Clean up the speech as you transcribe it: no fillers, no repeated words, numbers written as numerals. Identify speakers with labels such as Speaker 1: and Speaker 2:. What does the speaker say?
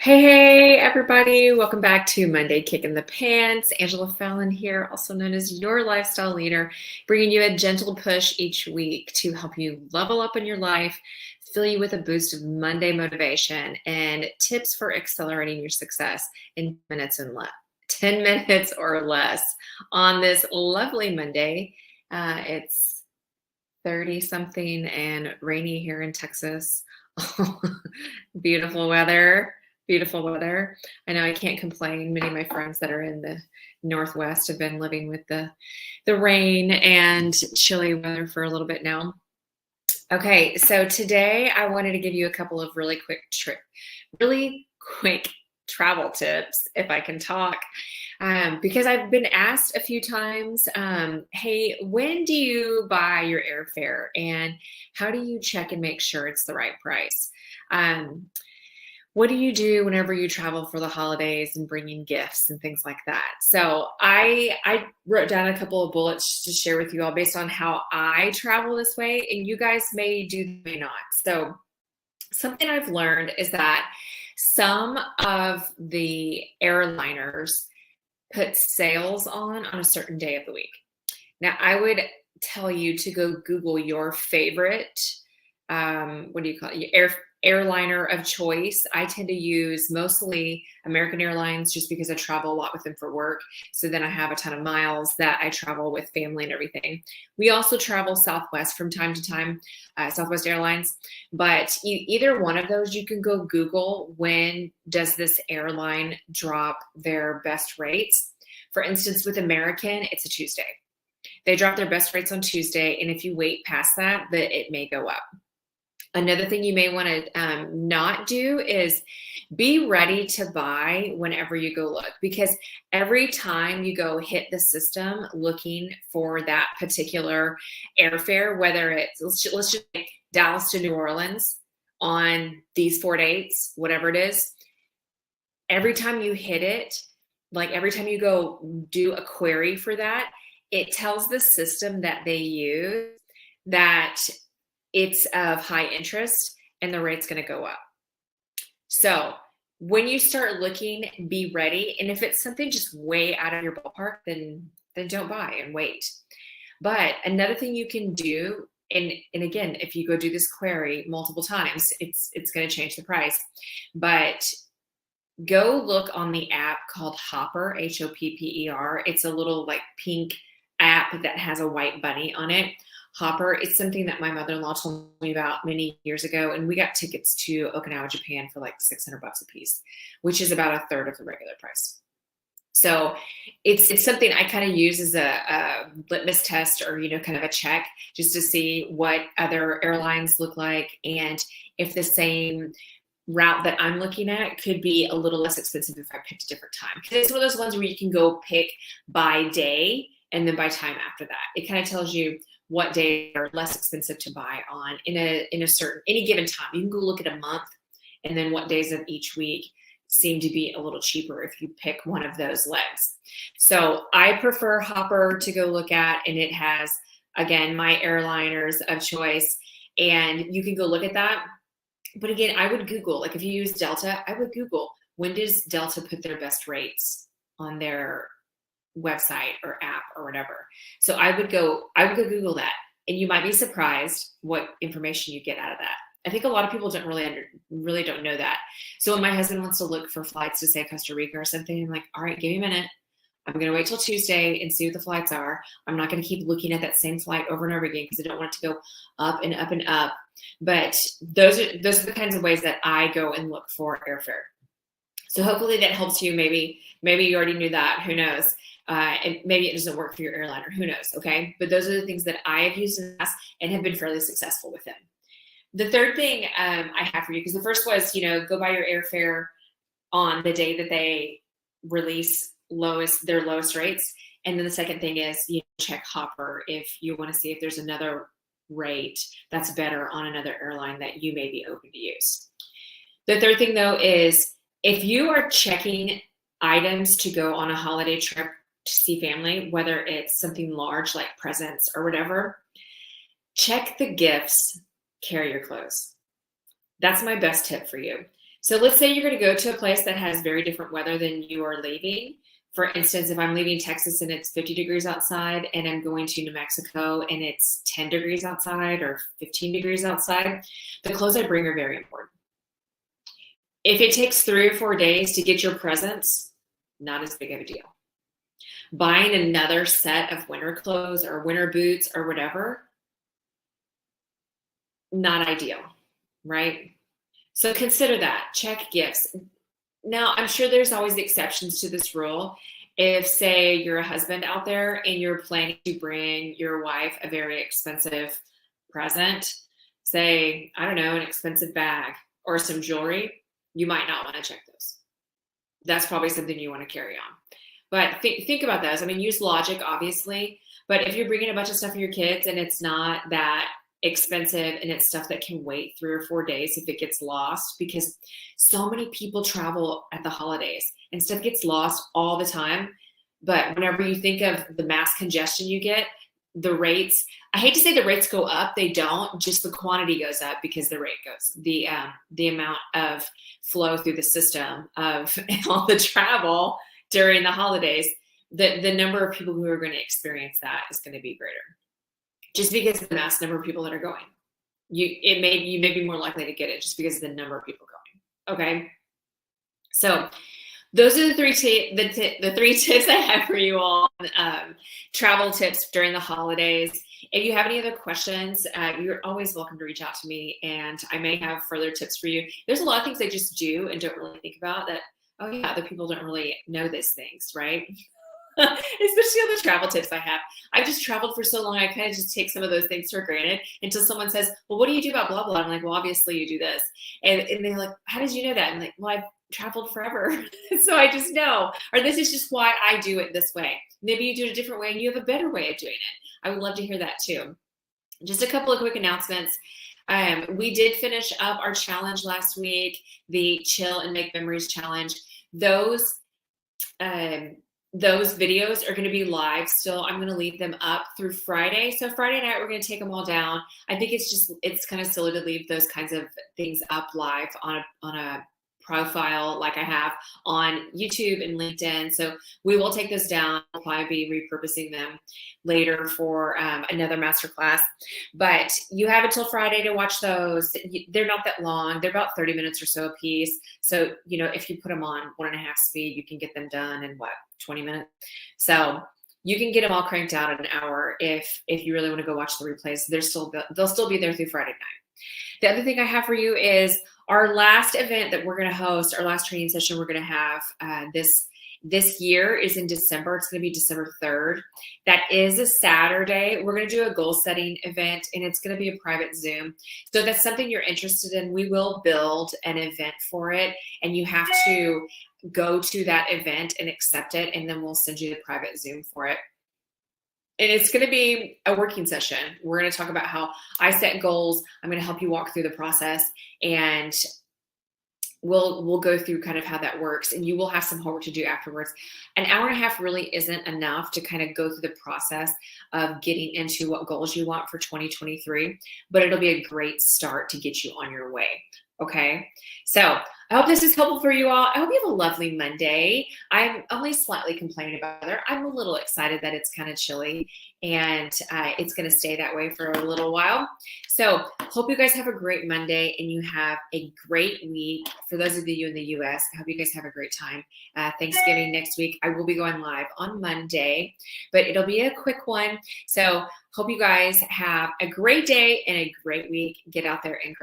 Speaker 1: Hey, everybody. Welcome back to Monday Kick in the Pants. Angela Fallon here, also known as your lifestyle leader, bringing you a gentle push each week to help you level up in your life, fill you with a boost of Monday motivation, and tips for accelerating your success in minutes and less. 10 minutes or less on this lovely Monday. It's 30 something and rainy here in Texas. Beautiful weather. Beautiful weather. I know I can't complain. Many of my friends that are in the Northwest have been living with the rain and chilly weather for a little bit now. Okay, so today I wanted to give you a couple of really quick travel tips, if I can talk, because I've been asked a few times, hey, when do you buy your airfare and how do you check and make sure it's the right price? What do you do whenever you travel for the holidays and bring in gifts and things like that? So I wrote down a couple of bullets to share with you all based on how I travel this way, and you guys may do, may not. So something I've learned is that some of the airliners put sales on a certain day of the week. Now, I would tell you to go Google your favorite, what do you call it, airliner of choice. I tend to use mostly American Airlines just because I travel a lot with them for work. So then I have a ton of miles that I travel with family and everything. We also travel Southwest from time to time, Southwest Airlines. But either one of those, you can go Google when does this airline drop their best rates. For instance, with American, it's a Tuesday. They drop their best rates on Tuesday, and if you wait past that, it may go up. Another thing you may want to not do is be ready to buy whenever you go look, because every time you go hit the system looking for that particular airfare, whether it's, let's just take Dallas to New Orleans on these 4 dates, whatever it is, every time you hit it, like every time you go do a query for that, it tells the system that they use that it's of high interest and the rate's going to go up. So when you start looking, be ready. And if it's something just way out of your ballpark, then don't buy and wait. But another thing you can do, and again, if you go do this query multiple times, it's going to change the price. But go look on the app called Hopper, Hopper. It's a little like pink app that has a white bunny on it. Hopper, it's something that my mother-in-law told me about many years ago, and we got tickets to Okinawa, Japan for like $600 a piece, which is about a third of the regular price. So it's something I kind of use as a litmus test, or kind of a check, just to see what other airlines look like, and if the same route that I'm looking at could be a little less expensive if I picked a different time. Because it's one of those ones where you can go pick by day and then by time after that. It kind of tells you what days are less expensive to buy on in a certain any given time. You can go look at a month, and then what days of each week seem to be a little cheaper if you pick one of those legs. So I prefer Hopper to go look at, and it has, again, my airliners of choice, and you can go look at that. But again, I would Google, like if you use Delta, I would Google, when does Delta put their best rates on their website or app or whatever. So I would go Google that, and you might be surprised what information you get out of that. I think a lot of people don't really don't know that. So when my husband wants to look for flights to say Costa Rica or something, I'm like, all right, give me a minute. I'm going to wait till Tuesday and see what the flights are. I'm not going to keep looking at that same flight over and over again because I don't want it to go up and up and up. But those are the kinds of ways that I go and look for airfare. So hopefully that helps you. Maybe you already knew that. Who knows? And maybe it doesn't work for your airliner. Who knows? Okay. But those are the things that I have used in the past and have been fairly successful with them. The third thing I have for you, because the first was, go buy your airfare on the day that they release their lowest rates. And then the second thing is, check Hopper if you want to see if there's another rate that's better on another airline that you may be open to use. The third thing, though, is if you are checking items to go on a holiday trip to see family, whether it's something large like presents or whatever, check the gifts carrier clothes. That's my best tip for you. So let's say you're going to go to a place that has very different weather than you are leaving. For instance, if I'm leaving Texas and it's 50 degrees outside and I'm going to New Mexico and it's 10 degrees outside or 15 degrees outside, the clothes I bring are very important. If it takes 3 or 4 days to get your presents, not as big of a deal. Buying another set of winter clothes or winter boots or whatever, not ideal, right? So consider that. Check gifts. Now, I'm sure there's always exceptions to this rule. If, say, you're a husband out there and you're planning to bring your wife a very expensive present, say, I don't know, an expensive bag or some jewelry, you might not want to check those. That's probably something you want to carry on. But think about those. I mean, use logic, obviously. But if you're bringing a bunch of stuff for your kids and it's not that expensive and it's stuff that can wait 3 or 4 days if it gets lost, because so many people travel at the holidays and stuff gets lost all the time. But whenever you think of the mass congestion you get, the rates, I hate to say the rates go up, they don't, just the quantity goes up because the rate goes, the amount of flow through the system of all the travel during the holidays, the number of people who are going to experience that is going to be greater. Just because of the mass number of people that are going. You may be more likely to get it just because of the number of people going. Okay. So those are the three tips I have for you all. Travel tips during the holidays. If you have any other questions, you're always welcome to reach out to me, and I may have further tips for you. There's a lot of things I just do and don't really think about that. Oh yeah, other people don't really know these things, right? Especially on the travel tips I have. I've just traveled for so long, I kind of just take some of those things for granted until someone says, well, what do you do about blah, blah? I'm like, well, obviously you do this. And they're like, how did you know that? I'm like, well, I've traveled forever. So I just know, or this is just why I do it this way. Maybe you do it a different way and you have a better way of doing it. I would love to hear that too. Just a couple of quick announcements. We did finish up our challenge last week, the Chill and Make Memories Challenge. Those videos are going to be live still. I'm going to leave them up through Friday. So Friday night, we're going to take them all down. I think it's kind of silly to leave those kinds of things up live on a profile like I have on YouTube and LinkedIn. So we will take those down. I'll probably be repurposing them later for another masterclass. But you have until Friday to watch those. They're not that long. They're about 30 minutes or so a piece. So, if you put them on 1.5 speed, you can get them done in 20 minutes. So you can get them all cranked out in an hour if you really want to go watch the replays. They'll still be there through Friday night. The other thing I have for you is our last event that we're going to host, our last training session we're going to have this year is in December. It's going to be December 3rd. That is a Saturday. We're going to do a goal setting event, and it's going to be a private Zoom. So if that's something you're interested in, we will build an event for it, and you have to go to that event and accept it, and then we'll send you the private Zoom for it. And it's going to be a working session. We're going to talk about how I set goals. I'm going to help you walk through the process, and we'll go through kind of how that works, and you will have some homework to do afterwards. An hour and a half really isn't enough to kind of go through the process of getting into what goals you want for 2023, but it'll be a great start to get you on your way. Okay. So I hope this is helpful for you all. I hope you have a lovely Monday. I'm only slightly complaining about the weather. I'm a little excited that it's kind of chilly, and it's going to stay that way for a little while. So hope you guys have a great Monday and you have a great week. For those of you in the US, I hope you guys have a great time. Thanksgiving next week. I will be going live on Monday, but it'll be a quick one. So hope you guys have a great day and a great week. Get out there and